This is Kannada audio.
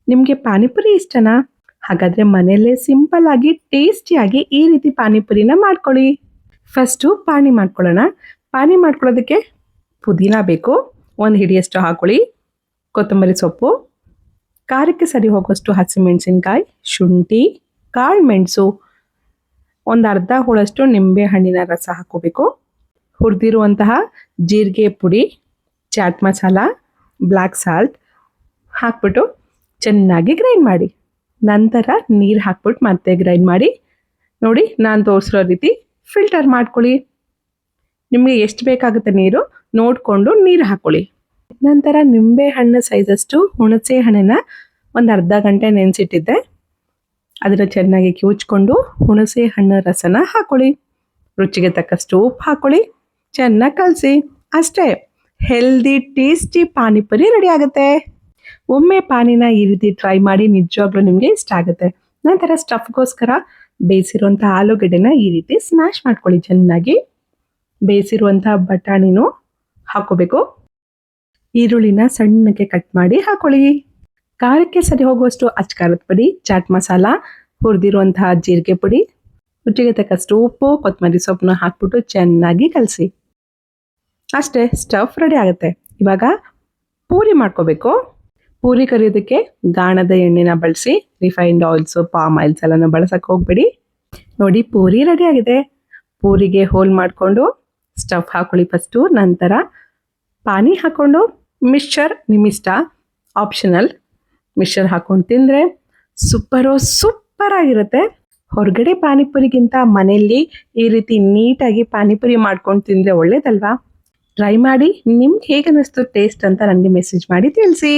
ನಿಮಗೆ ಪಾನಿಪುರಿ ಇಷ್ಟನಾ? ಹಾಗಾದರೆ ಮನೆಯಲ್ಲೇ ಸಿಂಪಲ್ ಆಗಿ ಟೇಸ್ಟಿಯಾಗಿ ಈ ರೀತಿ ಪಾನಿಪುರಿನ ಮಾಡ್ಕೊಳ್ಳಿ. ಫಸ್ಟು ಪಾನಿ ಮಾಡ್ಕೊಳ್ಳೋಣ. ಪಾನಿ ಮಾಡ್ಕೊಳ್ಳೋದಕ್ಕೆ ಪುದೀನ ಬೇಕು, 1 ಹಿಡಿಯಷ್ಟು ಹಾಕೊಳ್ಳಿ. ಕೊತ್ತಂಬರಿ ಸೊಪ್ಪು, ಖಾರಕ್ಕೆ ಸರಿ ಹೋಗೋಷ್ಟು ಹಸಿಮೆಣಸಿನ್ಕಾಯಿ, ಶುಂಠಿ, ಕಾಳು ಮೆಣಸು, ಒಂದು ಅರ್ಧ ಹೋಳಷ್ಟು ನಿಂಬೆ ಹಣ್ಣಿನ ರಸ ಹಾಕೋಬೇಕು. ಹುರಿದಿರುವಂತಹ ಜೀರಿಗೆ ಪುಡಿ, ಚಾಟ್ ಮಸಾಲ, ಬ್ಲ್ಯಾಕ್ ಸಾಲ್ಟ್ ಹಾಕ್ಬಿಟ್ಟು ಚೆನ್ನಾಗಿ ಗ್ರೈಂಡ್ ಮಾಡಿ. ನಂತರ ನೀರು ಹಾಕ್ಬಿಟ್ಟು ಮತ್ತೆ ಗ್ರೈಂಡ್ ಮಾಡಿ. ನೋಡಿ, ನಾನು ತೋರಿಸಿರೋ ರೀತಿ ಫಿಲ್ಟರ್ ಮಾಡ್ಕೊಳ್ಳಿ. ನಿಮಗೆ ಎಷ್ಟು ಬೇಕಾಗುತ್ತೆ ನೀರು ನೋಡಿಕೊಂಡು ನೀರು ಹಾಕ್ಕೊಳ್ಳಿ. ನಂತರ ನಿಂಬೆ ಹಣ್ಣು ಸೈಜಷ್ಟು ಹುಣಸೆ ಹಣ್ಣನ್ನ ಒಂದು ಅರ್ಧ ಗಂಟೆ ನೆನೆಸಿಟ್ಟಿದ್ದೆ. ಅದನ್ನು ಚೆನ್ನಾಗಿ ಕಿವುಚ್ಕೊಂಡು ಹುಣಸೆ ಹಣ್ಣು ರಸನ ಹಾಕ್ಕೊಳ್ಳಿ. ರುಚಿಗೆ ತಕ್ಕಷ್ಟು ಉಪ್ಪು ಹಾಕ್ಕೊಳ್ಳಿ. ಚೆನ್ನಾಗಿ ಕಲಸಿ. ಅಷ್ಟೇ, ಹೆಲ್ದಿ ಟೇಸ್ಟಿ ಪಾನಿಪುರಿ ರೆಡಿ ಆಗುತ್ತೆ. ಒಮ್ಮೆ ಪಾನಿನ ಈ ರೀತಿ ಟ್ರೈ ಮಾಡಿ, ನಿಜವಾಗ್ಲೂ ನಿಮಗೆ ಇಷ್ಟ ಆಗುತ್ತೆ. ನಂತರ ಸ್ಟಫ್ಗೋಸ್ಕರ ಬೇಯಿಸಿರುವಂಥ ಆಲೂಗಡ್ಡೆನ ಈ ರೀತಿ ಸ್ಮ್ಯಾಶ್ ಮಾಡ್ಕೊಳ್ಳಿ. ಚೆನ್ನಾಗಿ ಬೇಯಿಸಿರುವಂಥ ಬಟಾಣಿನೂ ಹಾಕೋಬೇಕು. ಈರುಳ್ಳಿನ ಸಣ್ಣಕ್ಕೆ ಕಟ್ ಮಾಡಿ ಹಾಕೊಳ್ಳಿ. ಖಾರಕ್ಕೆ ಸರಿ ಹೋಗುವಷ್ಟು ಅಚ್ಕಾರದ ಪುಡಿ, ಚಾಟ್ ಮಸಾಲ, ಹುರಿದಿರುವಂತಹ ಜೀರಿಗೆ ಪುಡಿ, ರುಚಿಗೆ ತಕ್ಕಷ್ಟು ಉಪ್ಪು, ಕೊತ್ತಂಬರಿ ಸೊಪ್ಪನ್ನ ಹಾಕ್ಬಿಟ್ಟು ಚೆನ್ನಾಗಿ ಕಲಸಿ. ಅಷ್ಟೇ, ಸ್ಟಫ್ ರೆಡಿ ಆಗುತ್ತೆ. ಇವಾಗ ಪೂರಿ ಮಾಡ್ಕೋಬೇಕು. ಪೂರಿ ಕರಿಯೋದಕ್ಕೆ ಗಾಣದ ಎಣ್ಣೆನ ಬಳಸಿ. ರಿಫೈನ್ಡ್ ಆಯಿಲ್ಸು, ಪಾಮ್ ಆಯಿಲ್ಸ್ ಎಲ್ಲನೂ ಬಳಸಕ್ಕೆ ಹೋಗ್ಬೇಡಿ. ನೋಡಿ, ಪೂರಿ ರೆಡಿ ಆಗಿದೆ. ಪೂರಿಗೆ ಹೋಲ್ ಮಾಡಿಕೊಂಡು ಸ್ಟಫ್ ಹಾಕೊಳ್ಳಿ ಫಸ್ಟು. ನಂತರ ಪಾನಿ ಹಾಕ್ಕೊಂಡು ಮಿಕ್ಸ್ಚರ್ ನಿಮ್ಮಿಷ್ಟ, ಆಪ್ಷನಲ್. ಮಿಕ್ಸ್ಚರ್ ಹಾಕ್ಕೊಂಡು ತಿಂದರೆ ಸೂಪರ್ ಆಗಿರುತ್ತೆ. ಹೊರಗಡೆ ಪಾನಿಪುರಿಗಿಂತ ಮನೆಯಲ್ಲಿ ಈ ರೀತಿ ನೀಟಾಗಿ ಪಾನಿಪುರಿ ಮಾಡ್ಕೊಂಡು ತಿಂದರೆ ಒಳ್ಳೇದಲ್ವಾ? ಟ್ರೈ ಮಾಡಿ. ನಿಮ್ಗೆ ಹೇಗೆ ಅನ್ನಿಸ್ತು ಟೇಸ್ಟ್ ಅಂತ ನನಗೆ ಮೆಸೇಜ್ ಮಾಡಿ ತಿಳಿಸಿ.